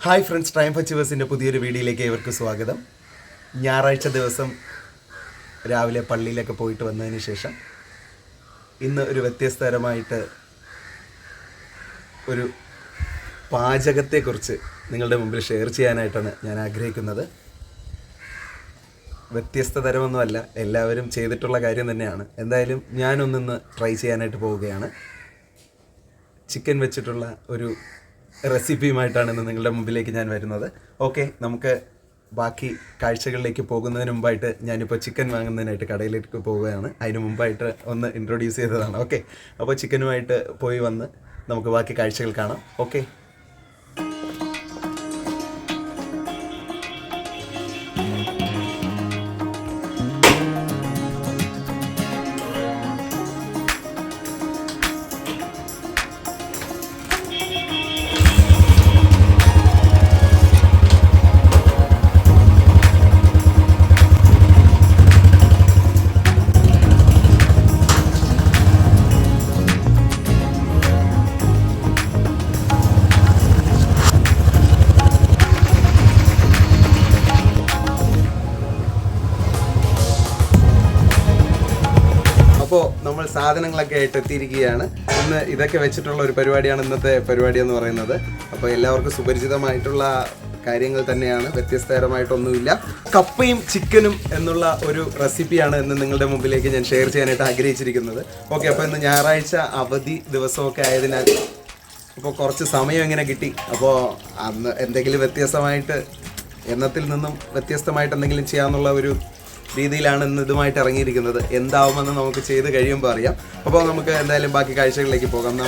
Hi friends, triumph അച്ചീവേഴ്സിൻ്റെ പുതിയൊരു വീഡിയോയിലേക്ക് ഏവർക്കും സ്വാഗതം. ഞായറാഴ്ച ദിവസം രാവിലെ പള്ളിയിലൊക്കെ പോയിട്ട് വന്നതിന് ശേഷം ഇന്ന് ഒരു വ്യത്യസ്തതരമായിട്ട് ഒരു പാചകത്തെക്കുറിച്ച് നിങ്ങളുടെ മുമ്പിൽ ഷെയർ ചെയ്യാനായിട്ടാണ് ഞാൻ ആഗ്രഹിക്കുന്നത്. വ്യത്യസ്തതരമൊന്നുമല്ല, എല്ലാവരും ചെയ്തിട്ടുള്ള കാര്യം തന്നെയാണ്. എന്തായാലും ഞാനൊന്നിന്ന് ട്രൈ ചെയ്യാനായിട്ട് പോവുകയാണ്. ചിക്കൻ വെച്ചിട്ടുള്ള ഒരു റെസിപ്പിയുമായിട്ടാണ് ഇന്ന് നിങ്ങളുടെ മുമ്പിലേക്ക് ഞാൻ വരുന്നത്. ഓക്കെ, നമുക്ക് ബാക്കി കാഴ്ചകളിലേക്ക് പോകുന്നതിന് മുമ്പായിട്ട് ഞാനിപ്പോൾ ചിക്കൻ വാങ്ങുന്നതിനായിട്ട് കടയിലേക്ക് പോവുകയാണ്. അതിന് മുമ്പായിട്ട് ഒന്ന് ഇൻട്രൊഡ്യൂസ് ചെയ്തതാണ്. ഓക്കെ, അപ്പോൾ ചിക്കനുമായിട്ട് പോയി വന്ന് നമുക്ക് ബാക്കി കാഴ്ചകൾ കാണാം. ഓക്കെ. അപ്പോൾ നമ്മൾ സാധനങ്ങളൊക്കെ ആയിട്ട് എത്തിയിരിക്കുകയാണ്. ഇന്ന് ഇതൊക്കെ വെച്ചിട്ടുള്ള ഒരു പരിപാടിയാണ് ഇന്നത്തെ പരിപാടി എന്ന് പറയുന്നത്. അപ്പോൾ എല്ലാവർക്കും സുപരിചിതമായിട്ടുള്ള കാര്യങ്ങൾ തന്നെയാണ്, വ്യത്യസ്തതരമായിട്ടൊന്നുമില്ല. കപ്പയും ചിക്കനും എന്നുള്ള ഒരു റെസിപ്പിയാണ് ഇന്ന് നിങ്ങളുടെ മുമ്പിലേക്ക് ഞാൻ ഷെയർ ചെയ്യാനായിട്ട് ആഗ്രഹിച്ചിരിക്കുന്നത്. ഓക്കെ, അപ്പോൾ ഇന്ന് ഞായറാഴ്ച അവധി ദിവസമൊക്കെ ആയതിനാൽ ഇപ്പോൾ കുറച്ച് സമയം ഇങ്ങനെ കിട്ടി. അപ്പോൾ അന്ന് എന്തെങ്കിലും വ്യത്യസ്തമായിട്ട്, എന്നത്തിൽ നിന്നും വ്യത്യസ്തമായിട്ട് എന്തെങ്കിലും ചെയ്യാമെന്നുള്ള ഒരു രീതിയിലാണ് ഇന്ന് ഇതുമായിട്ട് ഇറങ്ങിയിരിക്കുന്നത്. എന്താവുമെന്ന് നമുക്ക് ചെയ്ത് കഴിയുമ്പോൾ അറിയാം. അപ്പോൾ നമുക്ക് എന്തായാലും ബാക്കി കാഴ്ചകളിലേക്ക് പോകാം.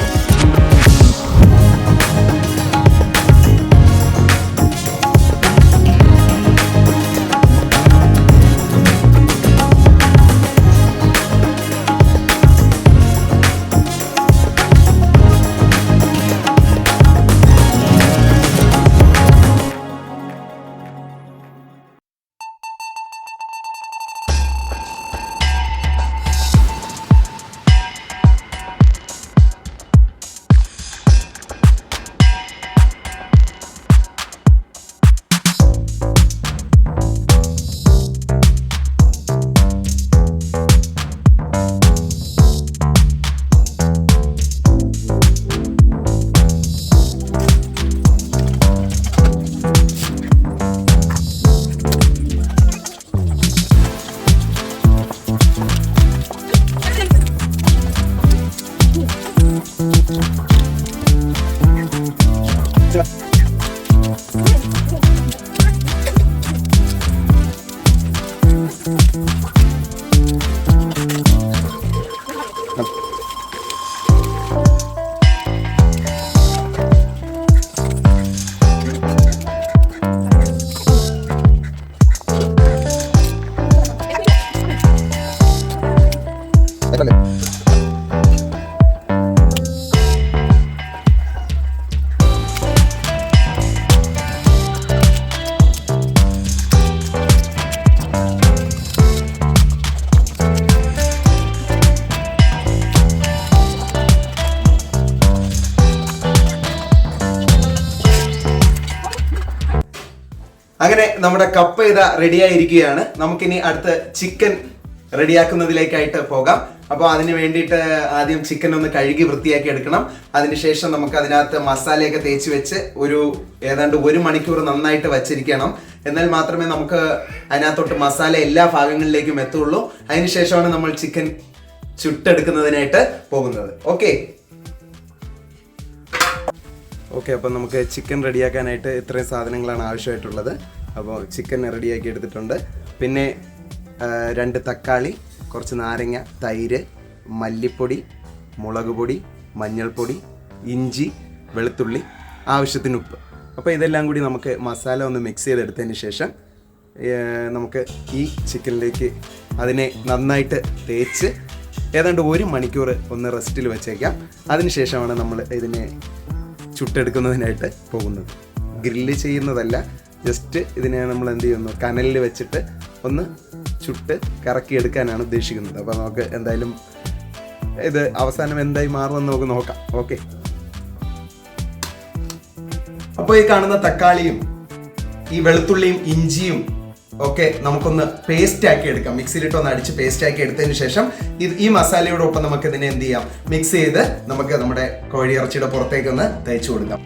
അങ്ങനെ നമ്മുടെ കപ്പ ഇതാ റെഡിയായിരിക്കുകയാണ്. നമുക്കിനി അടുത്ത് ചിക്കൻ റെഡിയാക്കുന്നതിലേക്കായിട്ട് പോകാം. അപ്പോൾ അതിന് വേണ്ടിയിട്ട് ആദ്യം ചിക്കൻ ഒന്ന് കഴുകി വൃത്തിയാക്കി എടുക്കണം. അതിനുശേഷം നമുക്ക് അതിനകത്ത് മസാലയൊക്കെ തേച്ച് വെച്ച് ഏതാണ്ട് 1 മണിക്കൂർ നന്നായിട്ട് വച്ചിരിക്കണം. എന്നാൽ മാത്രമേ നമുക്ക് അതിനകത്തോട്ട് മസാല എല്ലാ ഭാഗങ്ങളിലേക്കും എത്തുള്ളൂ. അതിനുശേഷമാണ് നമ്മൾ ചിക്കൻ ചുട്ടെടുക്കുന്നതിനായിട്ട് പോകുന്നത്. ഓക്കെ, അപ്പോൾ നമുക്ക് ചിക്കൻ റെഡിയാക്കാനായിട്ട് ഇത്രയും സാധനങ്ങളാണ് ആവശ്യമായിട്ടുള്ളത്. അപ്പോൾ ചിക്കൻ റെഡിയാക്കി എടുത്തിട്ടുണ്ട്. പിന്നെ 2 തക്കാളി, കുറച്ച് നാരങ്ങ, തൈര്, മല്ലിപ്പൊടി, മുളക് പൊടി, മഞ്ഞൾപ്പൊടി, ഇഞ്ചി, വെളുത്തുള്ളി, ആവശ്യത്തിന് ഉപ്പ്. അപ്പോൾ ഇതെല്ലാം കൂടി നമുക്ക് മസാല ഒന്ന് മിക്സ് ചെയ്തെടുത്തതിന് ശേഷം നമുക്ക് ഈ ചിക്കനിലേക്ക് അതിനെ നന്നായിട്ട് തേച്ച് ഏതാണ്ട് 1 മണിക്കൂർ ഒന്ന് റെസ്റ്റിൽ വെച്ചേക്കാം. അതിനുശേഷമാണ് നമ്മൾ ഇതിനെ ചുട്ടെടുക്കുന്നതിനായിട്ട് പോകുന്നത്. ഗ്രില്ല് ചെയ്യുന്നതല്ല, ജസ്റ്റ് ഇതിനെ നമ്മൾ എന്ത് ചെയ്യുന്നു, കനലിൽ വെച്ചിട്ട് ഒന്ന് ചുട്ട് കറക്കിയെടുക്കാനാണ് ഉദ്ദേശിക്കുന്നത്. അപ്പോൾ നമുക്ക് എന്തായാലും ഇത് അവസാനം എന്തായി മാറുമെന്ന് നമുക്ക് നോക്കാം. ഓക്കെ, അപ്പോൾ ഈ കാണുന്ന തക്കാളിയും ഈ വെളുത്തുള്ളിയും ഇഞ്ചിയും ഒക്കെ നമുക്കൊന്ന് പേസ്റ്റ് ആക്കി എടുക്കാം. മിക്സിയിലിട്ട് ഒന്ന് അടിച്ച് പേസ്റ്റ് ആക്കി എടുത്തതിന് ശേഷം ഈ മസാലയോടൊപ്പം നമുക്ക് ഇതിനെ എന്ത് ചെയ്യാം, മിക്സ് ചെയ്ത് നമുക്ക് നമ്മുടെ കോഴിയിറച്ചിയുടെ പുറത്തേക്ക് ഒന്ന് തേച്ച് കൊടുക്കാം.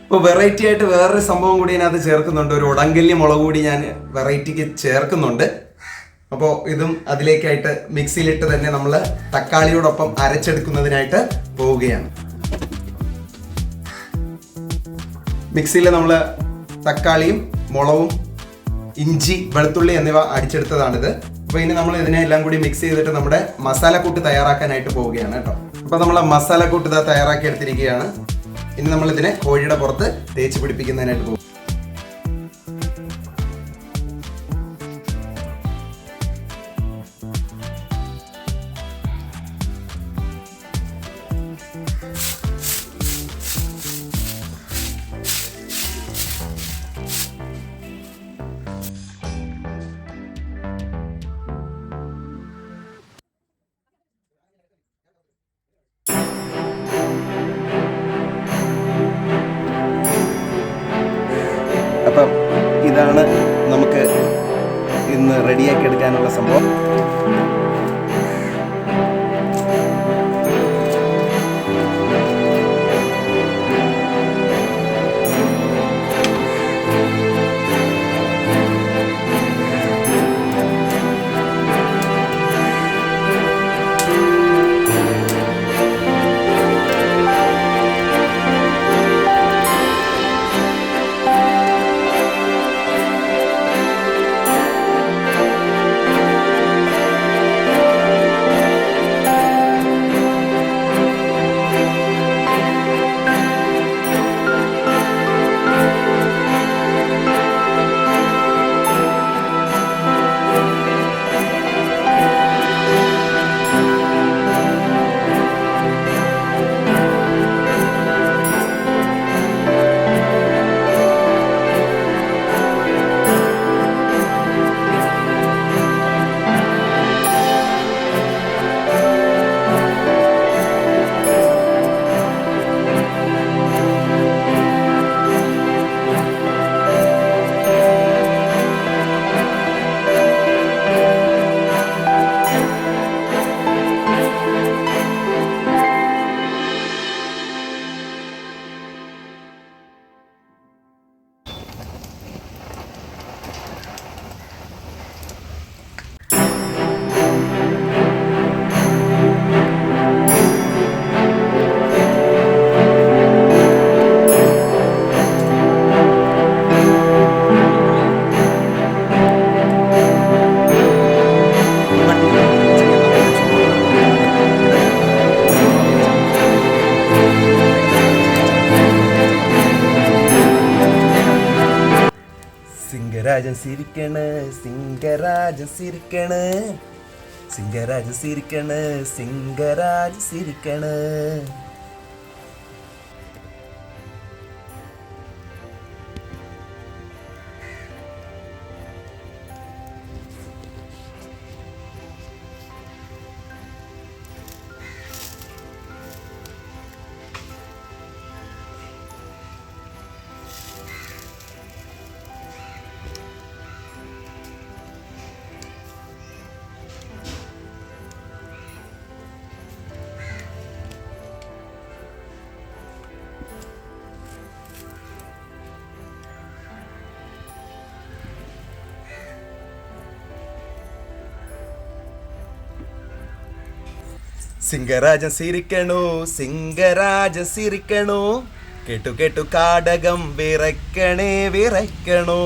ഇപ്പോൾ വെറൈറ്റി ആയിട്ട് വേറൊരു സംഭവം കൂടി ഇതിനകത്ത് ചേർക്കുന്നുണ്ട്. ഒരു ഉടങ്കല്ലി മുളക് കൂടി ഞാൻ വെറൈറ്റിക്ക് ചേർക്കുന്നുണ്ട്. അപ്പോൾ ഇതും അതിലേക്കായിട്ട് മിക്സിയിലിട്ട് തന്നെ നമ്മൾ തക്കാളിയോടൊപ്പം അരച്ചെടുക്കുന്നതിനായിട്ട് പോവുകയാണ്. മിക്സിയിൽ നമ്മൾ തക്കാളിയും മുളകും ഇഞ്ചി വെളുത്തുള്ളി എന്നിവ അടിച്ചെടുത്തതാണിത്. അപ്പോൾ ഇനി നമ്മൾ ഇതിനെല്ലാം കൂടി മിക്സ് ചെയ്തിട്ട് നമ്മുടെ മസാലക്കൂട്ട് തയ്യാറാക്കാനായിട്ട് പോവുകയാണ് കേട്ടോ. അപ്പോൾ നമ്മൾ മസാലക്കൂട്ട് ഇതാ തയ്യാറാക്കി എടുത്തിരിക്കുകയാണ്. ഇനി നമ്മൾ ഇതിനെ കോഴിയുടെ പുറത്ത് തേച്ച് പിടിപ്പിക്കുന്നതിനായിട്ട് പോകും. അപ്പം ഇതാണ് നമുക്ക് ഇന്ന് റെഡിയാക്കി എടുക്കാനുള്ള സംഭവം. സിംഗരാജൻ സിരിക്കണ്, സിംഗരാജൻ സിരിക്കണ്, സിംഗരാജൻ സിരിക്കണ്, സിംഗരാജൻ സിരിക്കണ്. സിംഗരാജൻ സിരിക്കണു, സിംഗരാജൻ സിരിക്കണു, കേട്ടു കേട്ടു കാടകം വിറയ്ക്കണേ വിറയ്ക്കണു,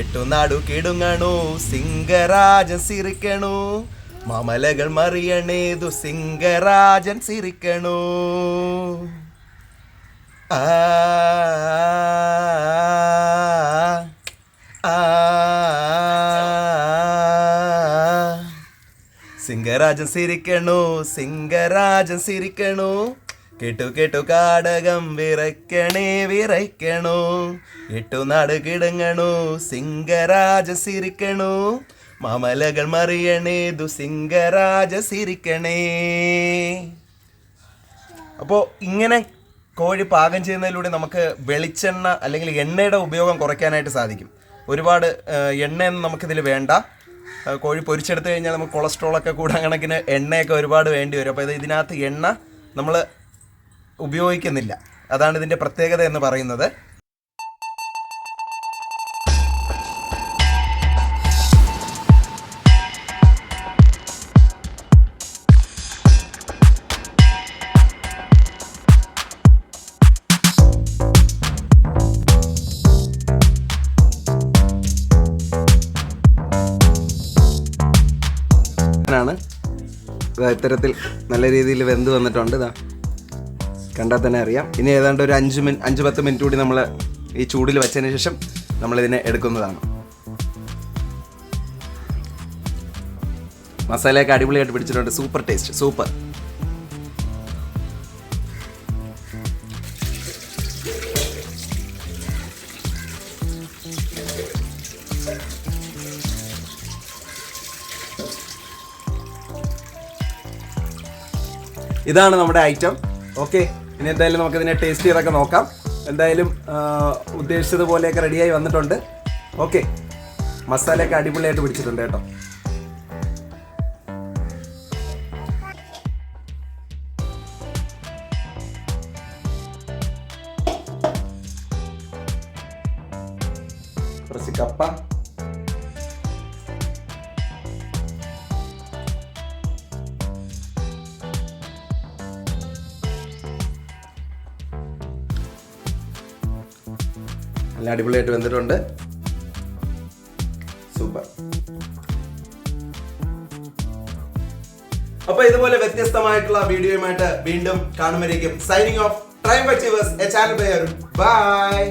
എട്ടു നാടു കിടുങ്ങണു, സിംഗരാജൻ സിരിക്കണു, മാമലകൾ മറിയണേതു സിംഗരാജൻ സിരിക്കണു. ആ സിംഗരാജൻ സിരിക്കണു, സിംഗരാജൻ സിരിക്കണു, കേട്ടു കേട്ടു കാടകം വിറയ്ക്കണേ വിറയ്ക്കണു, എട്ടു നാട് കിടങ്ങണു, സിംഗരാജൻ സിരിക്കണു, മാമലകൾ മറിയണേതു സിംഗരാജൻ സിരിക്കണേ. അപ്പോൾ ഇങ്ങനെ കോഴി പാകം ചെയ്യുന്നതിലൂടെ നമുക്ക് വെളിച്ചെണ്ണ അല്ലെങ്കിൽ എണ്ണയുടെ ഉപയോഗം കുറയ്ക്കാനായിട്ട് സാധിക്കും. ഒരുപാട് എണ്ണയൊന്നും നമുക്കിതിൽ വേണ്ട. കോഴി പൊരിച്ചെടുത്ത് കഴിഞ്ഞാൽ നമുക്ക് കൊളസ്ട്രോളൊക്കെ കൂടാൻ കണക്കിന് എണ്ണയൊക്കെ ഒരുപാട് വേണ്ടി വരും. അപ്പോൾ ഇതിനകത്ത് എണ്ണ നമ്മൾ ഉപയോഗിക്കുന്നില്ല. അതാണ് ഇതിൻ്റെ പ്രത്യേകത എന്ന് പറയുന്നത്. ഇത്തരത്തിൽ നല്ല രീതിയിൽ വെന്ത് വന്നിട്ടുണ്ട്. ഇതാ കണ്ടാൽ തന്നെ അറിയാം. ഇനി ഏതാണ്ട് ഒരു 5-10 മിനിറ്റ് കൂടി നമ്മൾ ഈ ചൂടിൽ വെച്ചതിന് ശേഷം നമ്മളിതിനെ എടുക്കുന്നതാണ്. മസാലയൊക്കെ അടിപൊളിയായിട്ട് പിടിച്ചിട്ടുണ്ട്. Super taste, super. ഇതാണ് നമ്മുടെ ഐറ്റം. ഓക്കെ, ഇനി എന്തായാലും നമുക്കിതിനെ ടേസ്റ്റ് ചെയ്തൊക്കെ നോക്കാം. എന്തായാലും ഉദ്ദേശിച്ചതുപോലെയൊക്കെ റെഡിയായി വന്നിട്ടുണ്ട്. ഓക്കെ, മസാലയൊക്കെ അടിപൊളിയായിട്ട് പിടിച്ചിട്ടുണ്ട് കേട്ടോ. കുറച്ച് കപ്പ, നല്ല അടിപൊളിയായിട്ട് വെന്തിട്ടുണ്ട്. സൂപ്പർ. അപ്പൊ ഇതുപോലെ വ്യത്യസ്തമായിട്ടുള്ള വീഡിയോയുമായിട്ട് വീണ്ടും കാണുമ്പോഴേക്കും signing off Triumph Achievers a channel by Arun. By.